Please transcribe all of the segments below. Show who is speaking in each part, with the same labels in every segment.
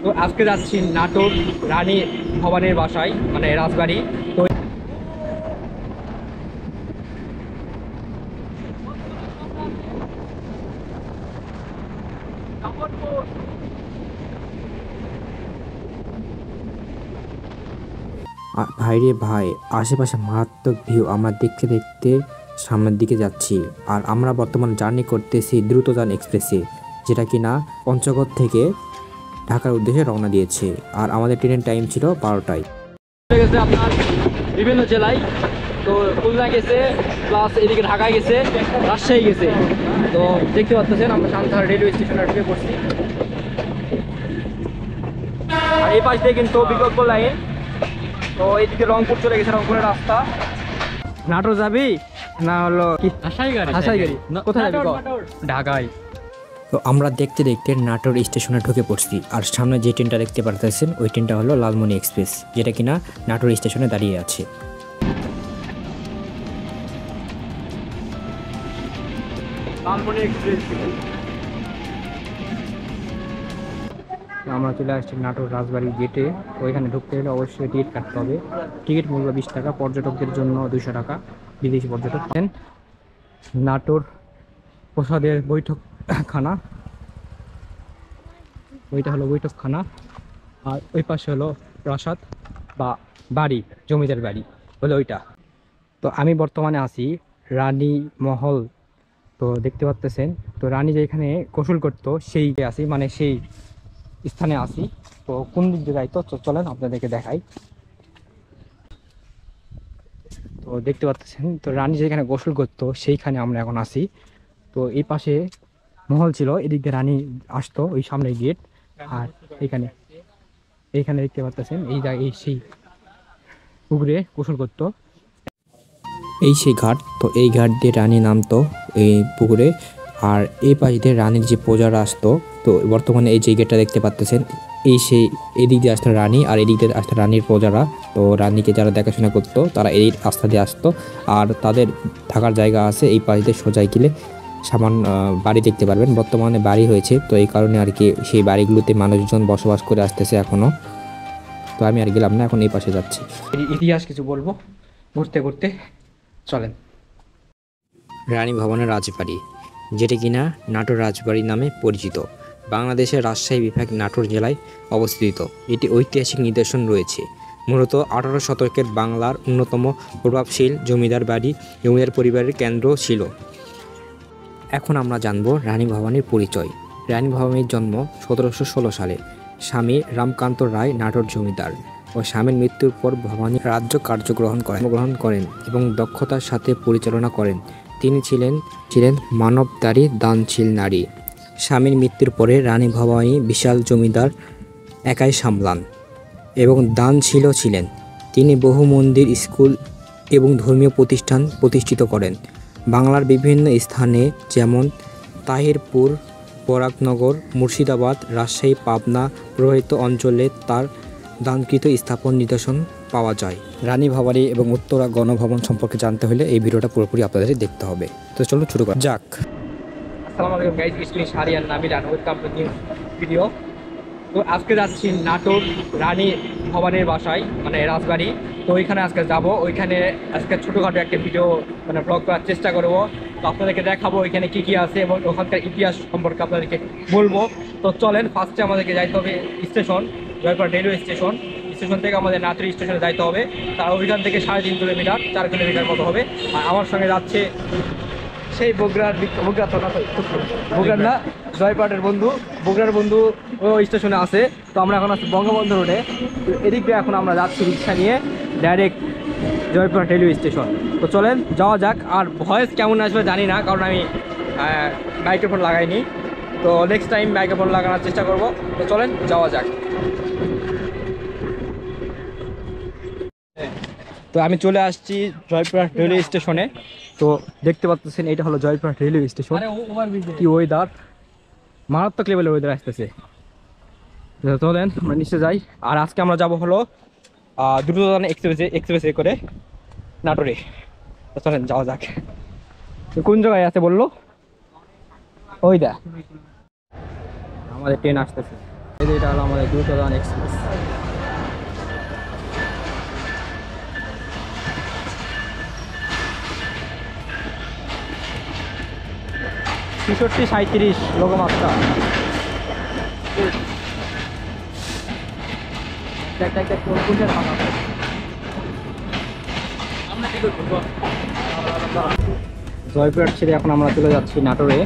Speaker 1: তো আজকে যাচ্ছি নাটোর রানী ভবানীর বাসায়, মানে রাজবাড়ি। তো
Speaker 2: ভাইরে ভাই, আশেপাশে মারাত্মক ভিউ আমরা দেখতে দেখতে সামনের দিকে যাচ্ছি। আর আমরা বর্তমান জার্নি করতেছি দ্রুতযান এক্সপ্রেসে, যেটা কিনা পঞ্চগড় থেকে ঢাকার উদ্দেশ্যে রওনা দিয়েছে। আর আমাদের ট্রেনের টাইম ছিল 12টায়।
Speaker 1: চলে গেছে আপনার বিভিন্ন জেলায়, তো খুলনা গেছে, প্লাস এদিকে ঢাকায় গেছে, রাজশাহী গেছে। তো দেখতে পাচ্ছেন আমরা সান্তাহার রেলওয়ে স্টেশনে ঢুকে পড়ছি। আর এই পাশ দিয়ে কিন্তু বিকল্প লাইন, তো এইদিকে রংপুর চলে গেছে, রংপুরের রাস্তা। নাটোর যাবি না হলো কি হাসাই গাড়ি? কোথায় যাবি? ঢাকায়।
Speaker 2: তো আমরা দেখতে দেখতে নাটোর স্টেশনে ঢুকে পড়ছি। আর সামনে যে ট্রেনটা দেখতে পারতেছেন ওই ট্রেনটা হলো লালমনি এক্সপ্রেস, যেটা কিনা নাটোর স্টেশনে দাঁড়িয়ে আছে। আমরা চলে আসছি নাটোর রাজবাড়ি গেটে। তো ওইখানে ঢুকতে হলে অবশ্যই টিকিট কাটতে হবে। টিকিট মূল্য 20 টাকা, পর্যটকদের জন্য 200 টাকা, বিদেশি পর্যটক। নাটোর প্রসাদের বৈঠকখানা, ওইটা হলো বৈঠকখানা। আর ওই পাশে হলো প্রাসাদ বা বাড়ি, জমিদার বাড়ি হলো ওইটা। তো আমি বর্তমানে আছি রানী মহল। তো দেখতে পাচ্ছেন, তো রানী যেখানে গোসল করতো সেই আছি, মানে সেই স্থানে আছি। তো কোন দিক দিয়ে যাই, তো চলেন আপনাদেরকে দেখাই। তো দেখতে পাচ্ছেন, তো রানী যেখানে গোসল করতো সেইখানে আমরা এখন আছি। তো এই পাশে মহল ছিল, এদিক দিয়ে রানী আসতো, ওই সামনে গেট। আর এইখানে দেখতে পাচ্ছেন এই সেই পুকুরে গোসল করতো, এই সেই ঘাট। তো এই ঘাট দিয়ে রানী নামতো এই পুকুরে। আর এই পাশ দিয়ে রানীর যে প্রজারা আসতো, তো বর্তমানে এই যে গেটটা দেখতে পাচ্ছেন, এই সেই এদিক দিয়ে আসতো রানী, আর এদিক দিয়ে আসতো রানীর প্রজারা। তো রানীকে যারা দেখাশোনা করতো তারা এই রাস্তা দিয়ে আসতো। আর তাদের থাকার জায়গা আছে এই পাশ দিয়ে, সোজাই গেলে সামান্য বাড়ি দেখতে পারবেন। বর্তমানে বাড়ি হয়েছে, তো এই কারণে আর কি সেই বাড়িগুলোতে মানুষজন বসবাস করে আসতেছে এখনো। তো আমি আর গেলাম না, এখন এই পাশে যাচ্ছি।
Speaker 1: ইতিহাস কিছু বলবো ঘুরতে ঘুরতে, চলেন।
Speaker 2: রানী ভবনের রাজবাড়ি, যেটি কিনা নাটোর রাজবাড়ি নামে পরিচিত, বাংলাদেশের রাজশাহী বিভাগ নাটোর জেলায় অবস্থিত। এটি ঐতিহাসিক নিদর্শন রয়েছে। মূলত 18 শতকের বাংলার অন্যতম প্রভাবশীল জমিদার বাড়ি, জমিদার পরিবারের কেন্দ্র ছিল। এখন আমরা জানব রানী ভবানীর পরিচয়। রানী ভবানীর জন্ম 1716 সালে। স্বামী রামকান্ত রায় নাটোর জমিদার ও স্বামীর মৃত্যুর পর ভবানী রাজ্য কার্যগ্রহণ করেন এবং দক্ষতার সাথে পরিচালনা করেন। তিনি ছিলেন মানবতারী, দানশীল নারী। স্বামীর মৃত্যুর পরে রানী ভবানী বিশাল জমিদার একাই সামলান এবং দানশীল ছিলেন। তিনি বহু মন্দির, স্কুল এবং ধর্মীয় প্রতিষ্ঠান প্রতিষ্ঠিত করেন। বাংলার বিভিন্ন স্থানে যেমন তাহিরপুর, বরাকনগর, মুর্শিদাবাদ, রাজশাহী, পাবনা প্রভাবিত অঞ্চলে তার দানকৃত স্থাপন নিদর্শন পাওয়া যায়। রানী ভবানী এবং উত্তরা গণভবন সম্পর্কে জানতে হলে এই ভিডিওটা পুরোপুরি আপনাদের দেখতে হবে। তো চলো শুরু করা যাক।
Speaker 1: আসসালামু আলাইকুম গাইস, ইটস মি শাহরিয়ার নামিলান, ওয়েলকাম টু নিউ ভিডিও। তো আজকে যাচ্ছি নাটোর রানী ভবানীর বাসায়, মানে রাজবাড়ি। তো ওইখানে আজকে যাব, ওইখানে আজকে ছোটোখাটো একটা ভিডিও মানে ব্লগ করার চেষ্টা করব। তো আপনাদেরকে দেখাবো ওইখানে কী কী আছে এবং ওখানকার ইতিহাস সম্পর্কে আপনাদেরকে বলবো। তো চলেন, ফার্স্টে আমাদেরকে যাইতে হবে station, Jaipur railway station. Station থেকে আমাদের নাটোর স্টেশনে যাইতে হবে। তার ওইখান থেকে 3.5 কিলোমিটার, 4 কিলোমিটার মতো হবে। আর আমার সঙ্গে যাচ্ছে সেই বগুড়ার না, জয়পাটের বন্ধু, বগুড়ার বন্ধু ও স্টেশনে আছে। তো আমরা এখন আছি বঙ্গবন্ধু রোডে। তো এদিক দিয়ে এখন আমরা যাচ্ছি রিক্সা নিয়ে ডাইরেক্ট জয়পুর রেলওয়ে স্টেশন। তো চলেন যাওয়া যাক। আর ভয়েস কেমন আসবে জানি না, কারণ আমি মাইক্রোফোন লাগাইনি। তো নেক্সট টাইম মাইক্রোফোন লাগানোর চেষ্টা করব। তো চলেন যাওয়া যাক। তো আমি চলে আসছি জয়পুর রেলওয়ে স্টেশনে। তো দেখতে পাচ্ছেন এটা হলো জয়পুর রেলওয়ে স্টেশন। কি ওয়েদার, মারাত্মক লেভেলের ওয়েদার আসতেছে। চলেন আমরা নিচে যাই। আর আজকে আমরা যাব হলো দ্রুতযান এক্সপ্রেসে করে নাটোরে। তো চলেন যাওয়া যাক। কোন জায়গায় আছে বললো? ওই দা আমাদের ট্রেন আসতেছে। এই যে এটা হলো আমাদের দ্রুতগামী এক্সপ্রেস। ছেষট্টি 37 লঘুমাত্রা। দেখ দেখ দেখ কোন কোনটা ভাঙা। আমরা কি করব? জয়পুরহাট ছেড়ে এখন আমরা চলে যাচ্ছি নাটোরে।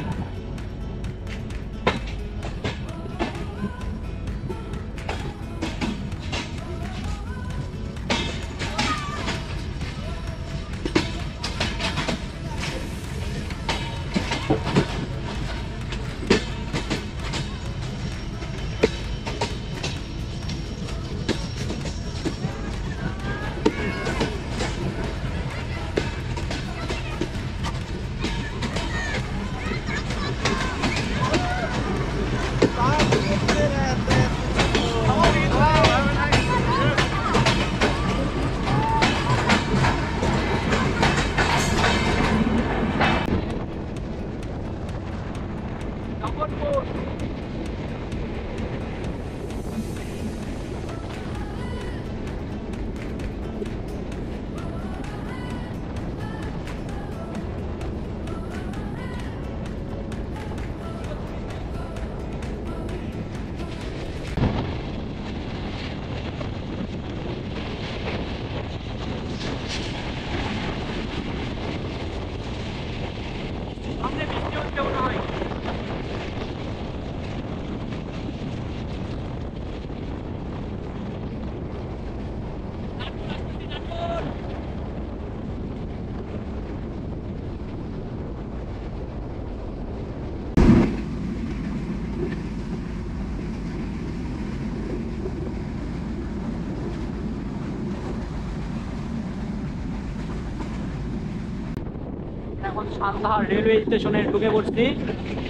Speaker 1: এখন সান্তাহার রেলওয়ে স্টেশনে ঢুকে পড়ছি।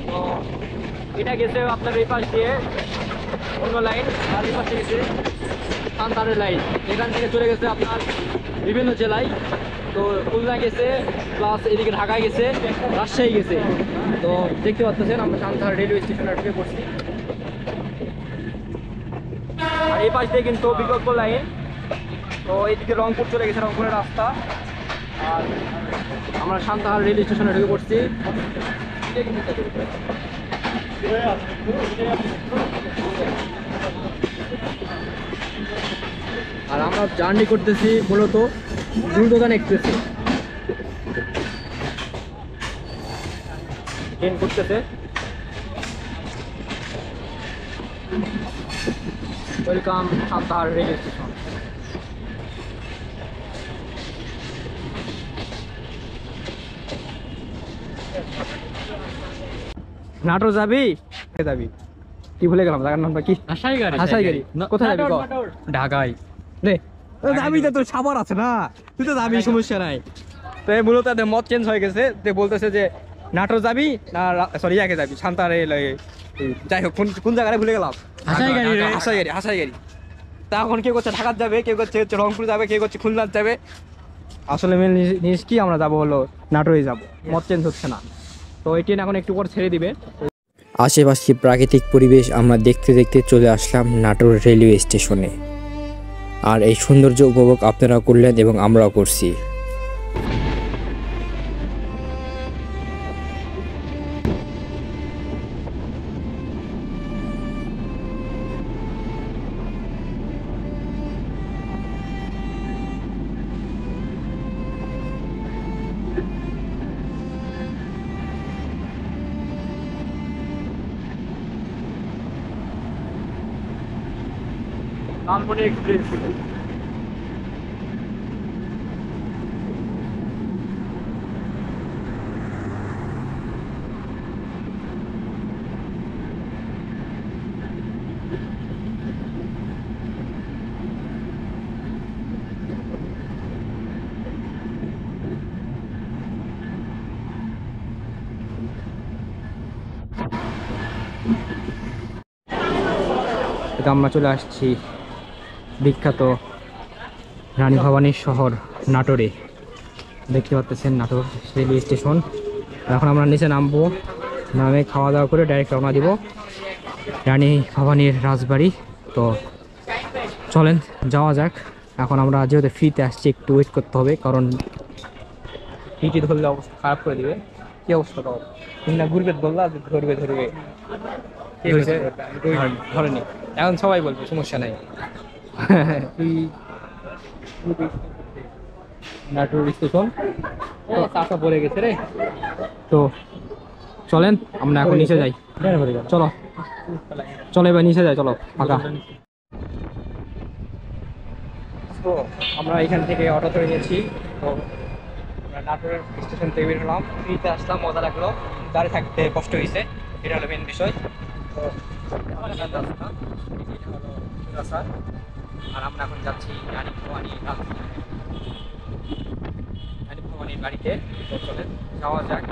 Speaker 1: তো এটা গেছে আপনার এই পাশ দিয়ে অন্য লাইন, আর এই পাশে গেছে সান্তাহারের লাইন। এখান থেকে চলে গেছে আপনার বিভিন্ন জেলায়। তো খুলনা গেছে, প্লাস এদিকে ঢাকায় গেছে, রাজশাহী গেছে। তো দেখতে পাচ্ছেন আমরা সান্তাহার রেলওয়ে স্টেশনে ঢুকে পড়ছি। আর এই পাশ দিয়ে কিন্তু বিকল্প লাইন। তো এইদিকে রংপুর চলে গেছে, রংপুরের রাস্তা। আর আমরা সান্তাহার রেল স্টেশনে ঢুকে পড়ছি। আর আমরা জার্নি করতেছি মূলত দ্রুতগামী এক্সপ্রেসে। ট্রেন করতেছে। Welcome Santahar rail station. Natore যাবি? যাবি কি ভুলে গেলাম জায়গার নামটা কি? হাসাইগাড়ি। কোথায় যাবি? ঢাকায়। রে যাবি তো, তোর সাবার আছে না, তুই তো যাবি, সমস্যা নাই। তো এই মূলত মত চেঞ্জ হয়ে গেছে। বলতেছে যে নাটোর যাবি না, সরি ইয়াকে যাবি, সান্তাহারে। যাই হোক কোন জায়গায় ভুলে গেলাম। হাসাইগাড়ি। তা এখন কেউ করছে ঢাকার যাবে, কেউ করছে রংপুর যাবে, কেউ করছে খুলনা যাবে। আসলে মেন জিনিস কি, আমরা যাবো হলো নাটোরে যাবো। মত চেঞ্জ হচ্ছে না। তো এই ট্রেন এখন একটু পর ছেড়ে দিবে।
Speaker 2: আশেপাশে প্রাকৃতিক পরিবেশ আমরা দেখতে দেখতে চলে আসলাম নাটোর রেলওয়ে স্টেশনে। আর এই সৌন্দর্য উপভোগ আপনারা করলেন এবং আমরাও করছি।
Speaker 1: লালমনি এক্সপ্রেস। আমরা চলে আসছি বিখ্যাত রানী ভবানীর শহর নাটোরে। দেখতে পাচ্ছেন নাটোর রেলওয়ে স্টেশন। এখন আমরা নিচে নামবো, নামে খাওয়া দাওয়া করে ডাইরেক্ট রওনা দিব রানী ভবানীর রাজবাড়ি। তো চলেন যাওয়া যাক। এখন আমরা যেহেতু ফ্রিতে আসছি একটু ওয়েট করতে হবে, কারণ ফ্রিতে ধরলে অবস্থা খারাপ করে দিবে। কি অবস্থা তো তুমি না ঘুরবে বললা যে ধরবে ধরবে, ধরেনি। এখন সবাই বলবে সমস্যা নাই। তুই নাটোর স্টেশন চাষা পড়ে গেছে রে। তো চলেন আমরা এখন নিচে যাই। চলো চলো এবার নিচে যাই, চলো ফাঁকা। তো আমরা এখান থেকে অটো ধরে নিয়েছি। তো আমরা নাটোরের স্টেশন থেকে বের হলাম, ফ্রিতে আসলাম, মজা লাগলো, দাঁড়িয়ে থাকতে কষ্ট হয়েছে, এটা হলো মেন বিষয়। তো আর আমরা এখন যাচ্ছি রানী ভবানীর বাড়িতে। তো চলেন যাওয়া যাক।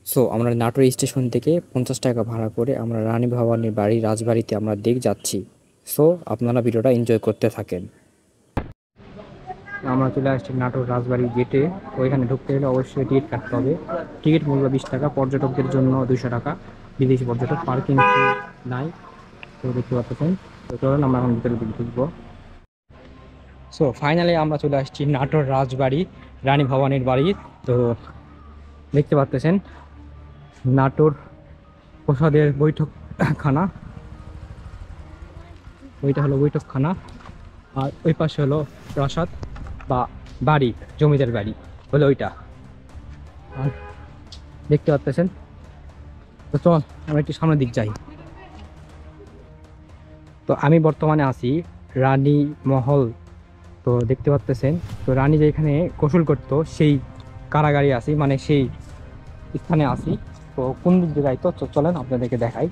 Speaker 2: সো আমরা নাটোর স্টেশন থেকে 50 টাকা ভাড়া করে আমরা রানী ভবানীর বাড়ি রাজবাড়িতে আমরা যাচ্ছি। সো আপনারা ভিডিওটা এনজয় করতে থাকেন।
Speaker 1: আমরা চলে আসছি নাটোর রাজবাড়ি গেটে। ওইখানে ঢুকতে গেলে অবশ্যই টিকিট কাটতে হবে। টিকিট মূল্য 20 টাকা, পর্যটকদের জন্য 200 টাকা, বিদেশি পর্যটক পার্কিং নাই। তো দেখতে পাচ্ছেন। তো চলুন আমরা এখন ভিতরে ঢুকবো। সো ফাইনালি আমরা চলে আসছি নাটোর রাজবাড়ি রানী ভবানীর বাড়ি। তো দেখতে পাচ্ছেন নাটোর প্রসাদের বৈঠকখানা, ওইটা হলো বৈঠকখানা, আর ওই পাশে হলো প্রাসাদ বা বাড়ি, জমিদার বাড়ি হলো ওইটা। আর দেখতে পাচ্ছেন। তো চল আমরা একটু সামনের দিক যাই। তো আমি বর্তমানে আছি রানী মহল। তো দেখতে পাচ্ছেন, তো রানী যেখানে গোসল করতো সেই কারাগারে আছি, মানে সেই স্থানে আছি। তো কোন দিক দিয়ে যাই, তো চলেন আপনাদেরকে দেখাই।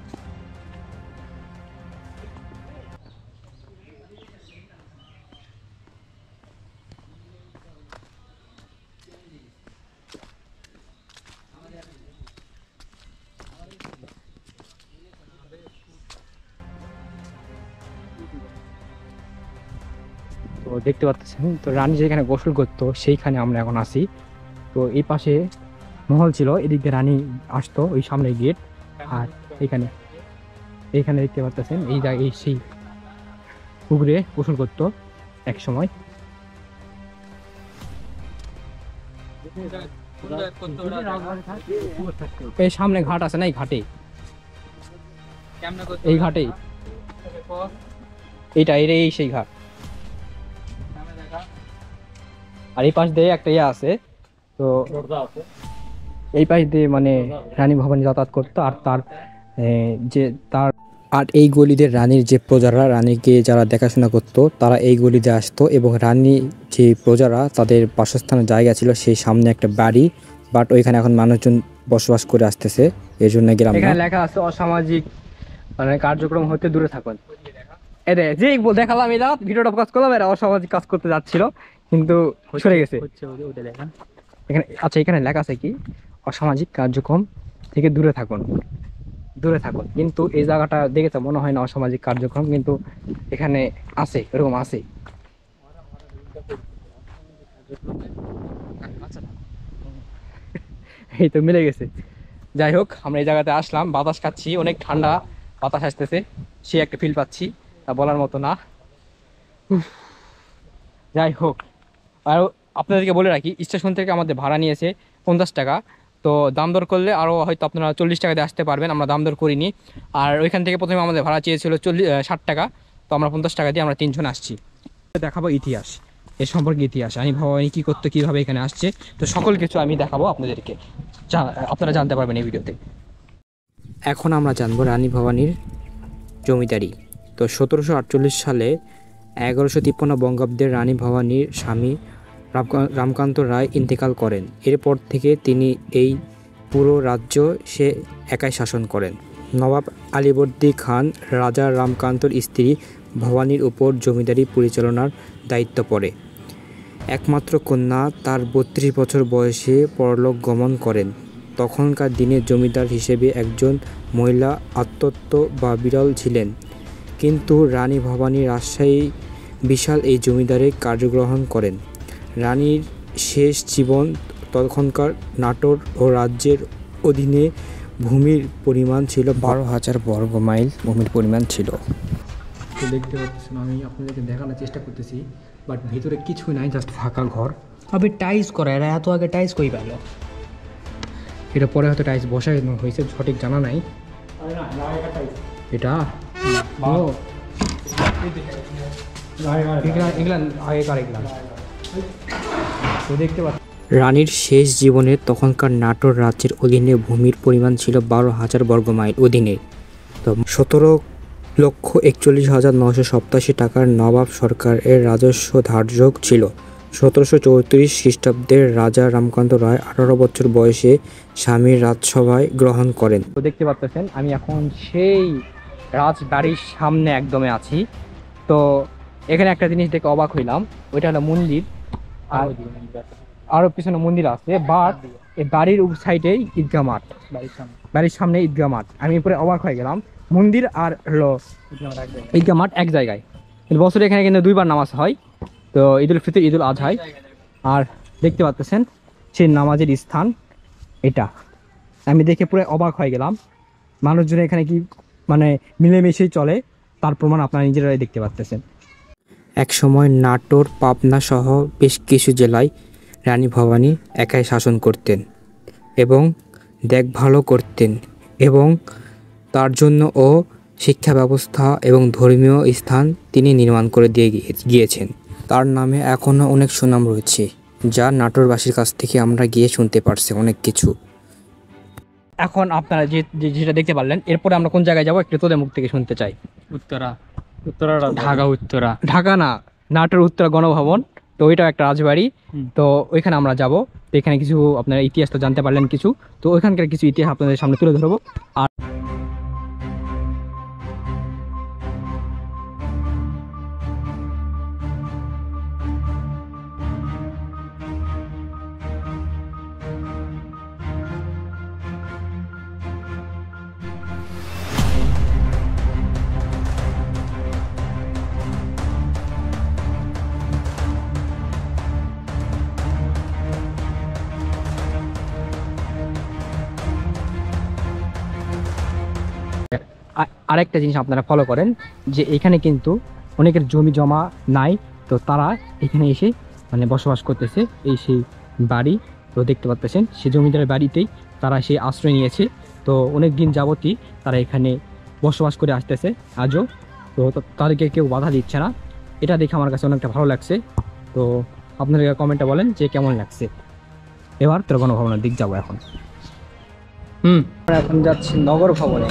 Speaker 1: তো দেখতে পাচ্ছেন, তো রানী যেখানে গোসল করতো সেইখানে আমরা এখন আছি। তো এই পাশে মহল ছিল, এদিক দিয়ে রানী আসতো, ওই সামনে গেট। আর এইখানে দেখতে পাচ্ছেন এই জায়গায় এই সেই পুকুরে গোসল করতো এক সময়। এই সামনে ঘাট আছে না, এই ঘাটে, এই ঘাটেই এই সেই ঘাট। আর এই পাশ দিয়ে একটা ইয়ে আছে। তো এই পাশ দিয়ে মানে রানী ভবানী যাতায়াত করতো। আর তার যে তার
Speaker 2: আর এই গলিতে রানীর যে প্রজারা, রানীকে যারা দেখাশোনা করতো, তারা এই গলিতে আসতো এবং রানী যে প্রজারা তাদের বাসস্থানের জায়গা ছিল সেই সামনে একটা বাড়ি, বাট ওইখানে এখন মানুষজন বসবাস করে আসতেছে, এই জন্য গেলাম না।
Speaker 1: এখানে লেখা আছে অসামাজিক মানে কার্যক্রম হতে দূরে থাকুন। এরে যে দেখালাম, এটা ভিডিওটা ফোকাস করলাম, এরা অসামাজিক কাজ করতে যাচ্ছিল কিন্তু সরে গেছে। এখানে আচ্ছা, এখানে লেখা আছে কি, অসামাজিক কার্যক্রম থেকে দূরে থাকুন, দূরে থাকুন। কিন্তু এই জায়গাটা দেখে তো মনে হয় না অসামাজিক কার্যক্রম, কিন্তু এখানে আছে, এরকম আছে। এই তো মিলে গেছে। যাই হোক, আমরা এই জায়গাতে আসলাম, বাতাস খাচ্ছি, অনেক ঠান্ডা বাতাস আসতেছে, সে একটা ফিল পাচ্ছি, তা বলার মতো না। যাই হোক, আর আপনাদেরকে বলে রাখি, স্টেশন থেকে আমাদের ভাড়া নিয়েছে 50 টাকা। তো দাম দর করলে আরও হয়তো আপনারা 40 টাকা দিয়ে আসতে পারবেন, আমরা দাম দর করিনি। আর ওইখান থেকে প্রথমে আমাদের ভাড়া চেয়েছিল 60 টাকা। তো আমরা 50 টাকা দিয়ে আমরা 3 জন আসছি। দেখাবো ইতিহাস, এর সম্পর্কে ইতিহাস, রানী ভবানী কী করতো, কীভাবে এখানে আসছে, তো সকল কিছু আমি দেখাবো আপনাদেরকে, আপনারা জানতে পারবেন এই ভিডিওতে।
Speaker 2: এখন আমরা জানবো রানী ভবানীর জমিদারি। তো 1748 সালে 1153 বঙ্গাব্দে রানী ভবানীর স্বামী রামকান্ত রায় ইন্তেকাল করেন। এরপর থেকে তিনি এই পুরো রাজ্য সে একাই শাসন করেন। নবাব আলীবর্দী খান রাজা রামকান্তর স্ত্রী ভবানীর উপর জমিদারি পরিচালনার দায়িত্ব পড়ে। একমাত্র কন্যা তার 32 বছর বয়সে পরলোক গমন করেন। তখনকার দিনে জমিদার হিসেবে একজন মহিলা আত্মত্ব বা বিরল ছিলেন, কিন্তু রানী ভবানী রাজশাহী বিশাল এই জমিদারে কার্যগ্রহণ করেন। রানীর শেষ জীবন তখনকার নাটোর ও রাজ্যের অধীনে ভূমির পরিমাণ ছিল 12,000 বর্গ মাইল ভূমির পরিমাণ ছিল।
Speaker 1: তো দেখতে পাচ্ছেন আমি আপনাদেরকে দেখানোর চেষ্টা করতেছি, বাট ভিতরে কিছুই নাই, জাস্ট ফাঁকা ঘর। আবে টাইলস করা, এরা এত আগে টাইলস কই পেল? এটা পরে হয়তো টাইলস বসাই হয়েছে, সঠিক জানা নাই। এটা তো দেখতে পাচ্ছি
Speaker 2: রানীর শেষ জীবনে তখনকার নাটোর রাজ্যের অধীনে ভূমির পরিমাণ ছিল 12,000 বর্গ মাইল অধীনে। তো 17,41,987 টাকার নবাব সরকারের রাজস্ব ধার্য ছিল। 1734 খ্রিস্টাব্দের রাজা রামকান্ত রায় 18 বছর বয়সে স্বামীর রাজসভায় গ্রহণ করেন।
Speaker 1: তো দেখতে পাচ্ছেন আমি এখন সেই রাজবাড়ির সামনে একদমে আছি। তো এখানে একটা জিনিস দেখে অবাক হইলাম, ওইটা হলো মন্দির, আর আরো পিছনে মন্দির আছে, বাট এই বাড়ির সাইডে ঈদগাহ মাঠ, বাড়ির সামনে ঈদগাহ মাঠ। আমি পুরো অবাক হয়ে গেলাম, মন্দির আর হলো ঈদগাহ মাঠ এক জায়গায়। কিন্তু বছরে এখানে কিন্তু দুইবার নামাজ হয়, তো ঈদুল ফিতর, ঈদুল আজহায়। আর দেখতে পাচ্ছেন সেই নামাজের স্থান এটা, আমি দেখে পুরো অবাক হয়ে গেলাম। মানুষজন এখানে কি মানে মিলেমিশেই চলে, তার প্রমাণ আপনারা নিজেরাই দেখতে পাচ্ছেন।
Speaker 2: একসময় নাটোর, পাবনা সহ বেশ কিছু জেলায় রানী ভবানী একাই শাসন করতেন এবং দেখভালও করতেন, এবং তার জন্য ও শিক্ষা ব্যবস্থা এবং ধর্মীয় স্থান তিনি নির্মাণ করে দিয়ে গিয়েছেন। তার নামে এখনও অনেক সুনাম রয়েছে, যা নাটোরবাসীর কাছ থেকে আমরা গিয়ে শুনতে পারছি অনেক কিছু।
Speaker 1: এখন আপনারা যেটা দেখতে পারলেন, এরপরে আমরা কোন জায়গায় যাবো একটু তোদের মুখ থেকে শুনতে চাই। ঢাকা না, নাটোর উত্তরা গণভবন। তো ওইটাও একটা রাজবাড়ি, তো ওইখানে আমরা যাব। তো এখানে কিছু আপনারা ইতিহাস তো জানতে পারলেন কিছু, তো ওইখানকার কিছু ইতিহাস আপনাদের সামনে তুলে ধরবো। আর আরেকটা জিনিস আপনারা ফলো করেন, যে এখানে কিন্তু অনেকের জমি জমা নাই, তো তারা এখানে এসে মানে বসবাস করতেছে। এই সেই বাড়ি, তো দেখতে পাচ্ছেন সেই জমিদারের বাড়িতেই তারা সেই আশ্রয় নিয়েছে। তো অনেক দিন যাবতই তারা এখানে বসবাস করে আসতেছে আজও। তো তাদেরকে কেউ বাধা দিচ্ছে না, এটা দেখে আমার কাছে অনেকটা ভালো লাগছে। তো আপনারা কমেন্টে বলেন যে কেমন লাগছে। এবার তোর গণভবনের দিক যাবো এখন। এখন যাচ্ছি নগর ভবনে।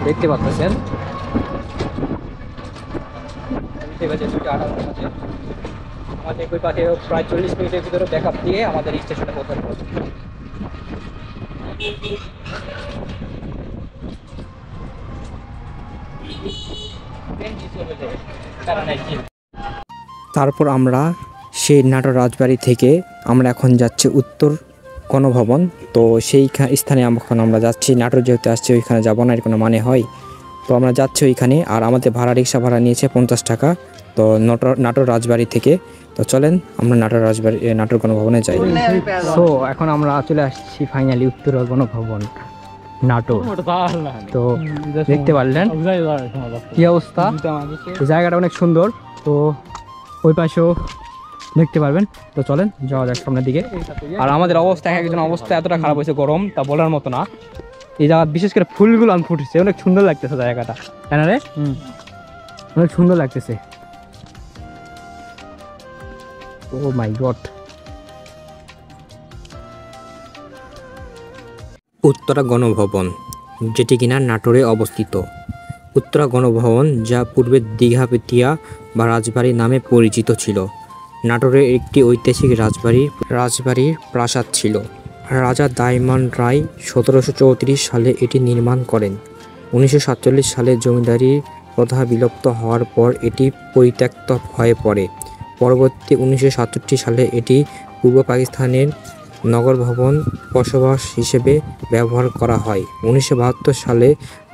Speaker 1: দেখতে পাচ্ছেন আমাদের ওই পাশে প্রায় 40 মিনিটের ভিতরে ব্যাকআপ দিয়ে আমাদের স্টেশনে পৌঁছাতে হবে।
Speaker 2: তারপর আমরা সেই নাটোর রাজবাড়ি থেকে আমরা এখন যাচ্ছি উত্তর গণভবন। তো সেই স্থানে এখন আমরা যাচ্ছি। নাটোর যেহেতু আসছে, ওইখানে যাবো না, এর কোনো মানে হয়? তো আমরা যাচ্ছি ওইখানে। আর আমাদের রিক্সা ভাড়া নিয়েছে 50 টাকা, তো নাটোর রাজবাড়ি থেকে। তো চলেন আমরা নাটোর গণভবনে যাই।
Speaker 1: তো এখন আমরা চলে আসছি ফাইনালি উত্তর গণভবন নাটোর। তো দেখতে পারলেন কি অবস্থা, জায়গাটা অনেক সুন্দর। তো ওই পাশেও দেখতে পারবেন। তো চলেন যাওয়া যাক সামনের দিকে। আর আমাদের অবস্থা, একজন অবস্থা এতটা খারাপ হয়েছে, গরম তা বলার মতো না। এই জায়গা বিশেষ করে ফুলগুলো ফুটেছে, অনেক সুন্দর লাগতেছে জায়গাটা, তাই না রে? অনেক সুন্দর লাগতেছে। ও মাই গড।
Speaker 2: উত্তরা গণভবন, যেটি কিনা নাটোরে অবস্থিত। উত্তরা গণভবন, যা পূর্বে দীঘাপেতিয়া বা রাজবাড়ি নামে পরিচিত ছিল, নাটোরের একটি ঐতিহাসিক রাজবাড়ির প্রাসাদ ছিল। রাজা দাইমান রায় 1734 সালে এটি নির্মাণ করেন। 1947 সালে জমিদারি প্রথা বিলুপ্ত হওয়ার পর এটি পরিত্যক্ত হয়ে পড়ে। পরবর্তী 1967 সালে এটি পূর্ব পাকিস্তানের নগর ভবন বসবাস হিসেবে ব্যবহার করা হয়। 1972 সালে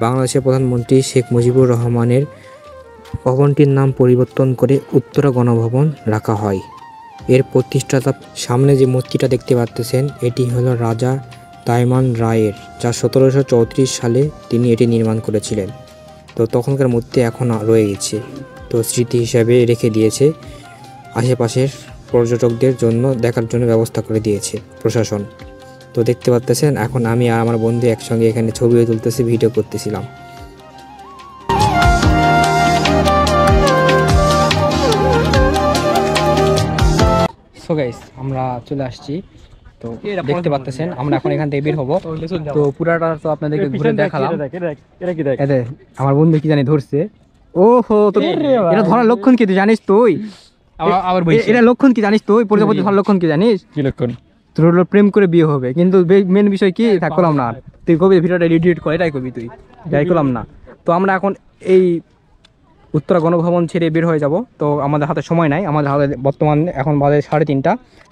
Speaker 2: বাংলাদেশের প্রধানমন্ত্রী শেখ মুজিবুর রহমানের ভবনটির নাম পরিবর্তন করে উত্তরা গণভবন রাখা হয়। এর প্রতিষ্ঠাতা। সামনে যে মূর্তিটা দেখতে পাচ্ছেন এটি হলো রাজা তাইমান রায়ের, যা 1734 সালে তিনি এটি নির্মাণ করেছিলেন। তো তখনকার মূর্তি এখন রয়ে গেছে, তো স্মৃতি হিসাবে রেখে দিয়েছে। আশেপাশের পর্যটকদের জন্য দেখার জন্য ব্যবস্থা করে দিয়েছে প্রশাসন। তো দেখতে পাচ্ছেন এখন আমি আর আমার বন্ধু একসঙ্গে এখানে ছবিও তুলতেছি, ভিডিও করতেছিলাম।
Speaker 1: সো গাইস আমরা চলে আসছি, তো দেখতে পাচ্ছেন আমরা এখন এখান থেকে বের হবো। তো পুরাটা তো আপনাদেরকে ঘুরে দেখালাম। এদের আমার বন্ধু কি জানি ধরছে। ওহো, তো এটা ধরার লক্ষণ কি তুই জানিস? তুই এটা লক্ষণ কি জানিস? তুই প্রজাপতি ধরার লক্ষণ কি জানিস?
Speaker 3: কি লক্ষণ?
Speaker 1: তোর হলো প্রেম করে বিয়ে হবে, কিন্তু মেন বিষয় কি তা করলাম না। তুই কবি ভিডিওটা এডিট করে এটাই কবি, তুই যাই করলাম না। তো আমরা এখন এই উত্তরা গণভবন ছেড়ে বের হয়ে যাব। তো আমাদের হাতে সময় নাই, আমাদের হাতে বর্তমান এখন বাজে 3:30,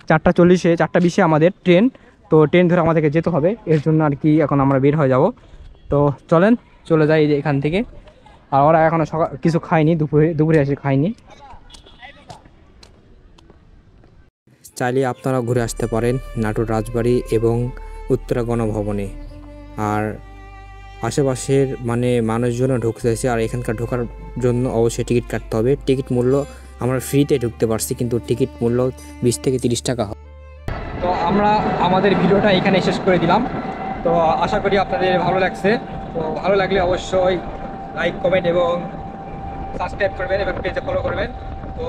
Speaker 1: 4:40, 4:20 আমাদের ট্রেন। তো ট্রেন ধরে আমাদেরকে যেতে হবে, এর জন্য আর কি এখন আমরা বের হয়ে যাব। তো চলেন চলে যাই এখান থেকে। আর ওরা এখনও সকাল কিছু খায়নি, দুপুরে এসে খায়নি।
Speaker 2: চাইলে আপনারা ঘুরে আসতে পারেন নাটোর রাজবাড়ি এবং উত্তরা গণভবনে। আর আশেপাশের মানুষজনও ঢুকতে চাইছে, আর এখানকার ঢোকার জন্য অবশ্যই টিকিট কাটতে হবে। টিকিট মূল্য আমরা ফ্রিতে ঢুকতে পারছি, কিন্তু টিকিট মূল্য 20 থেকে 30 টাকা হয়।
Speaker 1: তো আমরা আমাদের ভিডিওটা এখানে শেষ করে দিলাম। তো আশা করি আপনাদের ভালো লাগছে। তো ভালো লাগলে অবশ্যই লাইক, কমেন্ট এবং সাবস্ক্রাইব করবেন এবং পেজে ফলো করবেন। তো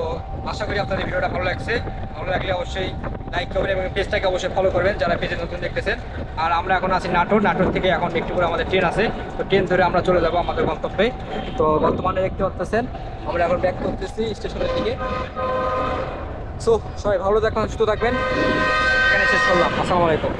Speaker 1: আশা করি আপনাদের ভিডিওটা ভালো লাগছে। ভালো লাগলে অবশ্যই লাইক করবেন এবং পেজটাকে অবশ্যই ফলো করবেন যারা পেজে নতুন দেখতেছেন। আর আমরা এখন আছি নাটোর থেকে এখন একটু করে আমাদের ট্রেন আছে। তো ট্রেন ধরে আমরা চলে যাব আমাদের গন্তব্যে। তো বর্তমানে দেখতে পাচ্ছেন আমরা এখন ব্যাক করতেছি স্টেশনের দিকে। সো সবাই ভালো থাকবেন, সুস্থ থাকবেন। এখানে শেষ করলাম। আসসালামু আলাইকুম।